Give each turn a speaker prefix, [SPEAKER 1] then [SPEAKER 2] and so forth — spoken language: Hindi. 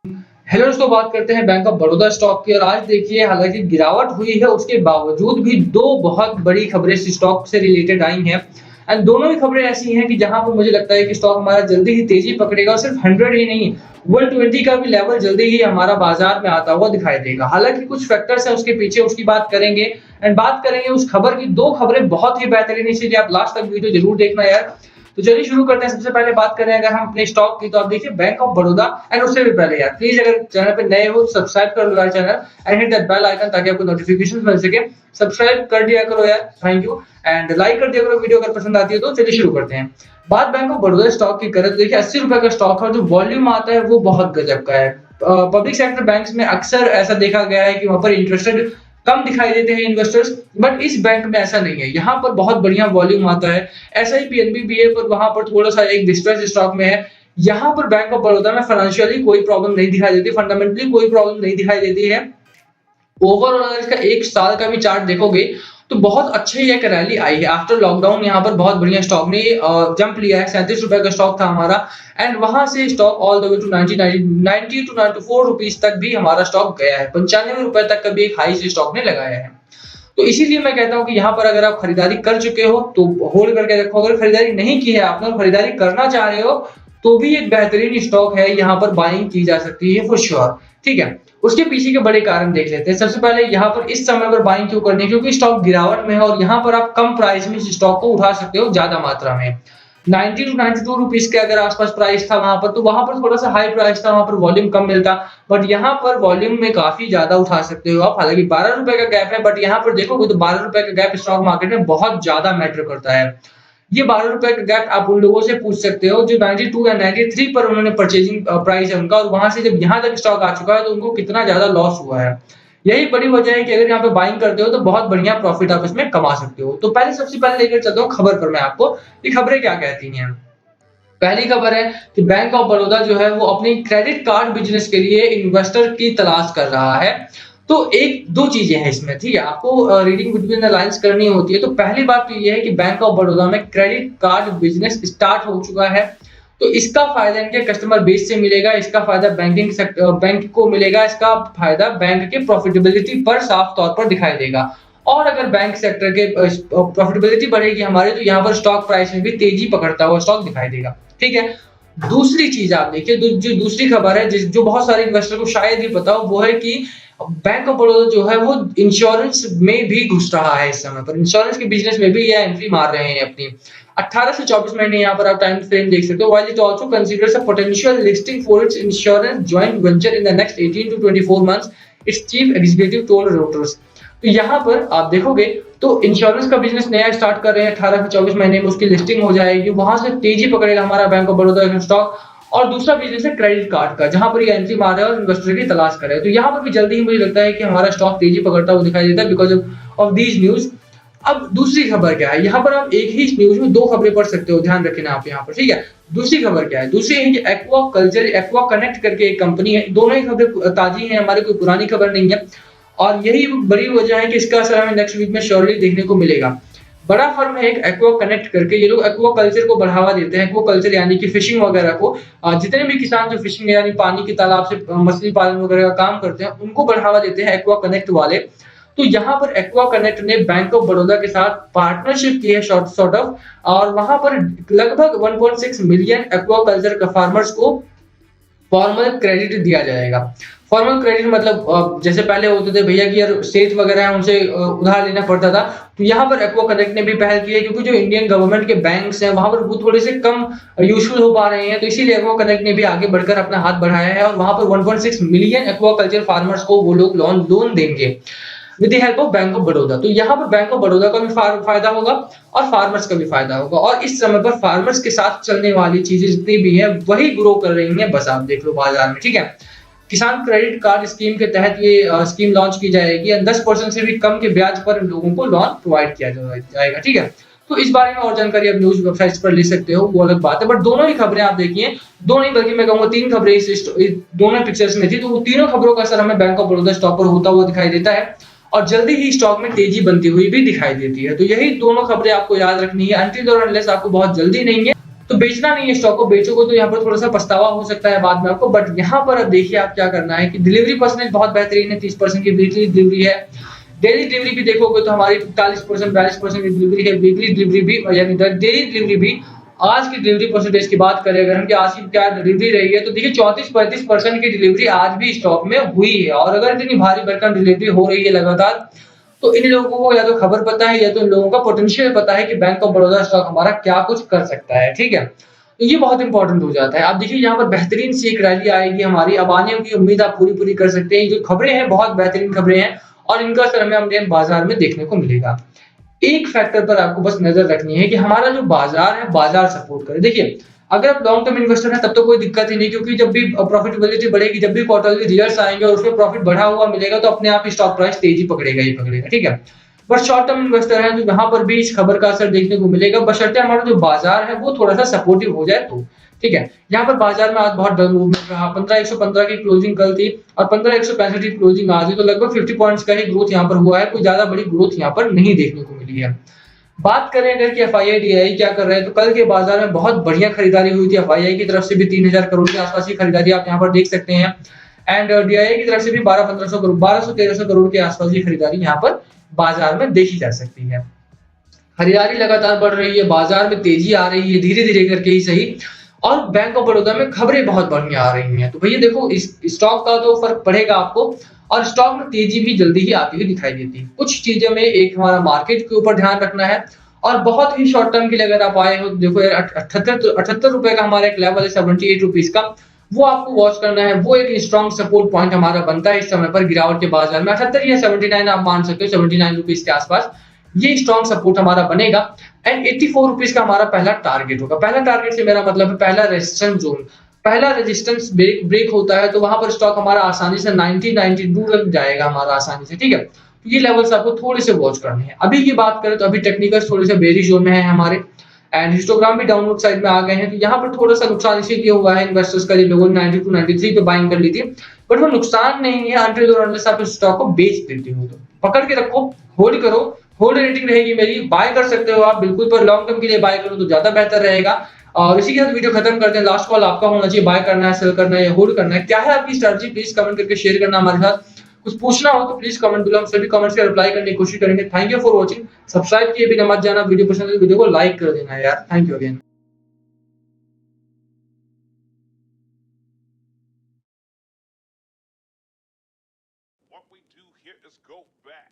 [SPEAKER 1] हेलो दोस्तों, बात करते हैं बैंक ऑफ बड़ौदा स्टॉक की। और आज देखिए, हालांकि गिरावट हुई है उसके बावजूद भी दो बहुत बड़ी खबरें इस स्टॉक से रिलेटेड आई हैं। एंड दोनों ही खबरें ऐसी हैं कि जहां पर मुझे लगता है कि स्टॉक हमारा जल्दी ही तेजी पकड़ेगा और सिर्फ 100 ही नहीं, 120 का भी लेवल जल्दी ही हमारा बाजार में आता हुआ दिखाई देगा। हालांकि कुछ फैक्टर्स हैं उसके पीछे, उसकी बात करेंगे। एंड बात करेंगे उस खबर की। दो खबरें बहुत ही बेहतरीन, इसलिए आप लास्ट तक वीडियो जरूर देखना यार। तो चलिए शुरू करते हैं। सबसे पहले बात करें अगर हम अपने स्टॉक की, तो आप देखिए बैंक ऑफ बड़ौदा। एंड उससे भी पहले यार प्लीज, अगर चैनल पे नए हो सब्सक्राइब कर लो यार channel, and hit that bell icon ताकि आपको नोटिफिकेशन मिल सके। सब्सक्राइब कर दिया करो यार, थैंक यू। एंड लाइक कर दिया करो वीडियो अगर पसंद आती है तो। चलिए शुरू करते हैं। बात बैंक ऑफ बड़ौदा स्टॉक की करें तो देखिए 80 रुपए का स्टॉक है। जो वॉल्यूम आता है वो बहुत गजब का है। पब्लिक सेक्टर बैंक्स में अक्सर ऐसा देखा गया है कि वहां पर इंटरेस्टेड कम दिखाई देते हैं इन्वेस्टर्स, बट इस बैंक में ऐसा नहीं है। यहाँ पर बहुत बढ़िया वॉल्यूम आता है। ऐसा ही पीएनबी भी है, पर वहां पर थोड़ा सा एक डिस्ट्रेस स्टॉक में है। यहाँ पर बैंक ऑफ बड़ौदा में फाइनेंशियली कोई प्रॉब्लम नहीं दिखाई देती, फंडामेंटली कोई प्रॉब्लम नहीं दिखाई देती है। ओवरऑल अगर इसका एक साल का भी चार्ट देखोगे तो बहुत अच्छी एक रैली आई है आफ्टर लॉकडाउन। यहाँ पर बहुत बढ़िया स्टॉक ने जंप लिया है। 37 रुपए का स्टॉक था हमारा, एंड वहां से stock all the way to 90 to 94 rupees तक भी हमारा स्टॉक गया है। 95 रुपए तक का भी एक हाई से स्टॉक ने लगाया है। तो इसीलिए मैं कहता हूं कि यहाँ पर अगर आप खरीदारी कर चुके हो तो होल्ड करके रखो। अगर खरीदारी नहीं की है आपने और खरीदारी करना चाह रहे हो तो भी एक बेहतरीन स्टॉक है, यहाँ पर बाइंग की जा सकती है फॉर श्योर। ठीक है, उसके पीछे के बड़े कारण देख लेते हैं। सबसे पहले यहाँ पर इस समय पर बाइंग क्यों करनी है, क्योंकि स्टॉक गिरावट में है और यहाँ पर आप कम प्राइस में इस स्टॉक को उठा सकते हो ज्यादा मात्रा में। 90 टू 92 रुपीज के अगर आसपास प्राइस था वहां पर, तो वहां पर थोड़ा सा हाई प्राइस था, वहां पर वॉल्यूम कम मिलता। बट यहाँ पर वॉल्यूम में काफी ज्यादा उठा सकते हो आप। हालांकि 12 रुपए का गैप है, बट यहाँ पर देखोगे तो 12 रुपए का गैप स्टॉक मार्केट में बहुत ज्यादा मैटर करता है। ये 12 रुपए का गैप आप उन लोगों से पूछ सकते हो जो 92 या 93 पर उन्होंने परचेजिंग प्राइस है उनका, और वहां से जब यहाँ तक स्टॉक आ चुका है तो उनको कितना ज्यादा लॉस हुआ है। यही बड़ी वजह है कि अगर यहाँ पे बाइंग करते हो तो बहुत बढ़िया प्रॉफिट आप इसमें कमा सकते हो। तो पहले सबसे पहले लेकर चलता हूँ खबर पर मैं आपको, ये खबरें क्या कहती हैं। पहली खबर है कि बैंक ऑफ बड़ौदा जो है वो अपनी क्रेडिट कार्ड बिजनेस के लिए इन्वेस्टर की तलाश कर रहा है। तो एक दो चीजें हैं इसमें, ठीक है, आपको रीडिंग बिटवीन द लाइंस करनी होती है। तो पहली बात तो ये है कि बैंक ऑफ बड़ौदा में क्रेडिट कार्ड बिजनेस स्टार्ट हो चुका है। तो इसका फायदा इनके कस्टमर बेस से मिलेगा, इसका फायदा बैंकिंग सेक्टर बैंक को मिलेगा, इसका फायदा बैंक के प्रॉफिटेबिलिटी पर साफ तौर पर दिखाई देगा। और अगर बैंक सेक्टर के प्रॉफिटेबिलिटी बढ़ेगी हमारे, तो यहाँ पर स्टॉक प्राइस में भी तेजी पकड़ता हुआ स्टॉक दिखाई देगा। ठीक है, दूसरी चीज आप देखिए, जो दूसरी खबर है जो बहुत सारे इन्वेस्टर को शायद ही पता हो, वो है कि बैंक ऑफ बड़ौदा जो है वो इंश्योरेंस में भी घुस रहा है। इस समय पर इंश्योरेंस के बिजनेस में भी ये एंट्री मार रहे हैं अपनी। 18 से 24 महीने यहाँ पर आप टाइम फ्रेम देख सकते हो। While it also considers a potential listing for its insurance joint venture in the next 18 to 24 months, its chief executive told Reuters. तो यहाँ पर आप देखोगे तो इंश्योरेंस का बिजनेस नया स्टार्ट कर रहे हैं। 18 से 24 महीने में उसकी लिस्टिंग हो जाएगी, वहां से तेजी पकड़ेगा हमारा बैंक ऑफ बड़ौदा का स्टॉक। और दूसरा बिजनेस है क्रेडिट कार्ड का, जहां पर ये एंट्री मार रहा है और इन्वेस्टर की तलाश कर रहे हैं। तो यहाँ पर भी जल्दी ही मुझे लगता है कि हमारा स्टॉक तेजी पकड़ता हुआ दिखाई देता है बिकॉज ऑफ दीज न्यूज। अब दूसरी खबर क्या है, यहाँ पर आप एक ही न्यूज में दो खबरें पढ़ सकते हो, ध्यान रखना आप यहाँ पर। ठीक है, दूसरी खबर क्या है, दूसरी है कि एक्वा कल्चर, एक्वा कनेक्ट करके एक कंपनी है। दोनों ही खबरें ताजी हैं हमारे, कोई पुरानी खबर नहीं है। और यही बड़ी वजह है कि इसका असर हमें नेक्स्ट वीक में श्योरली देखने को मिलेगा। बड़ा फर्म है एक एक्वा कनेक्ट करके, ये लोग एक्वा कल्चर को बढ़ावा देते हैं। एक्वा कल्चर यानी कि फिशिंग वगैरह को, जितने भी किसान जो फिशिंग यानी पानी के तालाब से मछली पालन वगैरह का काम करते हैं उनको बढ़ावा देते हैं एक्वा कनेक्ट वाले। तो यहाँ पर एक्वा कनेक्ट ने बैंक ऑफ बड़ौदा के साथ पार्टनरशिप की है सॉर्ट ऑफ, और वहां पर लगभग 1.6 मिलियन एक्वा कल्चर का फार्मर्स को फॉर्मल क्रेडिट दिया जाएगा। फॉर्मल क्रेडिट मतलब जैसे पहले होते थे भैया कि यार सेठ वगैरह है उनसे उधार लेना पड़ता था। तो यहाँ पर एक्वा कनेक्ट ने भी पहल की है, क्योंकि जो इंडियन गवर्नमेंट के बैंक्स हैं वहां पर वो थोड़े से कम यूजफुल हो पा रहे हैं। तो इसीलिए एक्वा कनेक्ट ने भी आगे बढ़कर अपना हाथ बढ़ाया है और वहां पर 1.6 मिलियन एक्वा कल्चर फार्मर्स को वो लोग लोन देंगे with the help of bank of Baroda. तो यहाँ पर बैंक ऑफ बड़ौदा का भी फायदा होगा और फार्मर्स का भी फायदा होगा। और इस समय पर फार्मर्स के साथ चलने वाली चीजें जितनी भी है वही ग्रो कर रही हैं, बस आप देख लो बाजार में। ठीक है, किसान क्रेडिट कार्ड स्कीम के तहत ये स्कीम लॉन्च की जाएगी। 10% से भी कम के ब्याज पर लोगों को लोन प्रोवाइड किया जाएगा। ठीक है, तो इस बारे में और जानकारी आप न्यूज वेबसाइट्स पर ले सकते हो, वो अलग बात है। बट दोनों ही खबरें आप देखिए, दोनों ही बल्कि मैं कहूंगा तीन खबरें इस दोनों पिक्चर्स में थी। तो वो तीनों खबरों का असर हमें बैंक ऑफ बड़ौदा स्टॉक पर होता हुआ दिखाई देता है और जल्दी ही स्टॉक में तेजी बनती हुई भी दिखाई देती है। तो यही दोनों खबरें आपको याद रखनी है। अनटिल और अनलेस आपको बहुत जल्दी नहीं है तो बेचना नहीं है स्टॉक को, बेचोगे तो यहाँ पर थोड़ा सा पछतावा हो सकता है बाद में आपको। बट यहाँ पर अब देखिए आप क्या करना है कि डिलीवरी परसेंटेज बहुत बेहतरीन है, 30% की वीकली डिलीवरी है। डेली डिलीवरी भी देखोगे तो हमारी 41% 42% की डिलीवरी है, वीकली डिलीवरी भी यानी डेली डिलीवरी भी। आज की डिलीवरी परसेंटेज की बात करें अगर हम कि आज की क्या डिलीवरी रही है, तो देखिए 34-35% की डिलीवरी आज भी स्टॉक में हुई है। और अगर इतनी भारी भरकम डिलीवरी हो रही है लगातार, तो इन लोगों को या तो खबर पता है या तो इन लोगों का पोटेंशियल पता है कि बैंक ऑफ बड़ौदा स्टॉक हमारा क्या कुछ कर सकता है, ठीक है? तो ये बहुत इंपॉर्टेंट हो जाता है। आप देखिए यहाँ पर बेहतरीन सी एक रैली आएगी हमारी, अब आने की उम्मीद आप पूरी-पूरी कर सकते हैं। ये जो खबरें हैं बहुत बेहतरीन खबरें हैं और इनका असर हमें बाजार में देखने को मिलेगा। एक फैक्टर पर आपको बस नजर रखनी है कि हमारा जो बाजार है, बाजार सपोर्ट करे। देखिए, अगर आप लॉन्ग टर्म इन्वेस्टर हैं तब तो कोई दिक्कत ही नहीं, क्योंकि जब भी प्रॉफिटेबिलिटी बढ़ेगी, जब भी क्वार्टरली रिजल्ट्स आएंगे और उसमें प्रॉफिट बढ़ा हुआ मिलेगा, तो अपने आप ही स्टॉक प्राइस तेजी पकड़ेगा ही पकड़ेगा, ठीक है? बट शॉर्ट टर्म इन्वेस्टर है, तो यहाँ पर भी इस खबर का असर देखने को मिलेगा, बशर्ते हमारा जो बाजार है वो थोड़ा सा सपोर्टिव हो जाए तो। ठीक है, यहाँ पर बाजार में आज बहुत डल मूवमेंट रहा, 15,115 की क्लोजिंग कल थी और 15,165 की क्लोजिंग आज है, तो लगभग 50 पॉइंट्स का ही ग्रोथ यहाँ पर हुआ है, कोई ज्यादा बड़ी ग्रोथ यहाँ पर नहीं देखने को मिली है। बात करें अगर कि एफआईआई डीआई क्या कर रहे हैं, तो कल के बाजार में बहुत बढ़िया खरीदारी हुई थी। एफआईआई की तरफ से भी 3000 करोड़ के आसपास की खरीदारी आप यहाँ पर देख सकते हैं, एंड डीआई की तरफ से भी 1200-1500 करोड़, 1200-1300 करोड़ के आसपास की खरीदारी यहाँ पर बाजार में देखी जा सकती है। खरीदारी लगातार बढ़ रही है, बाजार में तेजी आ रही है, धीरे धीरे करके ही सही। और बैंक ऑफ बड़ौदा में खबरें बहुत बढ़िया आ रही हैं, तो भैया देखो इस स्टॉक का तो फर्क पड़ेगा आपको, और स्टॉक में तेजी भी जल्दी ही आती हुई दिखाई देती है। कुछ चीजें में एक हमारा मार्केट के ऊपर ध्यान रखना है, और बहुत ही शॉर्ट टर्म के लिए अगर आप आए हो, देखो यार 78 रुपए का हमारा एक लेवल है 78 रुपीज का, वो आपको वॉच करना है। वो एक स्ट्रॉन्ग सपोर्ट पॉइंट हमारा बनता है इस समय पर गिरावट के बाजार में। 78 या 79 आप मान सकते हो, 79 रुपीज के आसपास ये स्ट्रॉन्ग सपोर्ट हमारा बनेगा। एंड 84 रुपीज का हमारा पहला टारगेट होगा। पहला टारगेट से मेरा मतलब है पहला रेजिस्टेंस जोन, पहला रेजिस्टेंस ब्रेक होता है तो वहां पर स्टॉक हमारा आसानी से 90 92 तक जाएगा हमारा आसानी से, ठीक है? तो ये लेवल्स आपको थोड़े से वॉच करने हैं। अभी की बात करें तो अभी टेक्निकल्स थोड़े से बेरिश जोन में है हमारे, एंड हिस्टोग्राम भी डाउनवर्ड साइड में आ गए हैं, तो यहाँ पर थोड़ा सा नुकसान इसीलिए हुआ है इन्वेस्टर्स का, जिन लोगों ने 92 93 पे बाइंग कर ली थी। बट वो नुकसान नहीं है अनटिल और अनलेस आप स्टॉक को बेच देते हो, तो पकड़ के रखो, होल्ड करो। होल्ड रेटिंग रहेगी मेरी, बाय कर सकते हो आप बिल्कुल, पर लॉन्ग टर्म के लिए बाय करो तो ज्यादा बेहतर रहेगा। और इसी के साथ वीडियो खत्म करते हैं। लास्ट कॉल आपका होना चाहिए, बाय करना है, सेल करना है या होल्ड करना है, क्या है आपकी स्ट्रेटजी, प्लीज कमेंट करके शेयर करना हमारे साथ। कुछ पूछना हो तो प्लीज कमेंट बिलो, हम सभी कमेंट्स का रिप्लाई करने की कोशिश करेंगे। Thank you for watching, subscribe किए बिना मत जाना, वीडियो पसंद है तो वीडियो को लाइक कर देना यार। Thank you again.
[SPEAKER 2] What we do here is go back.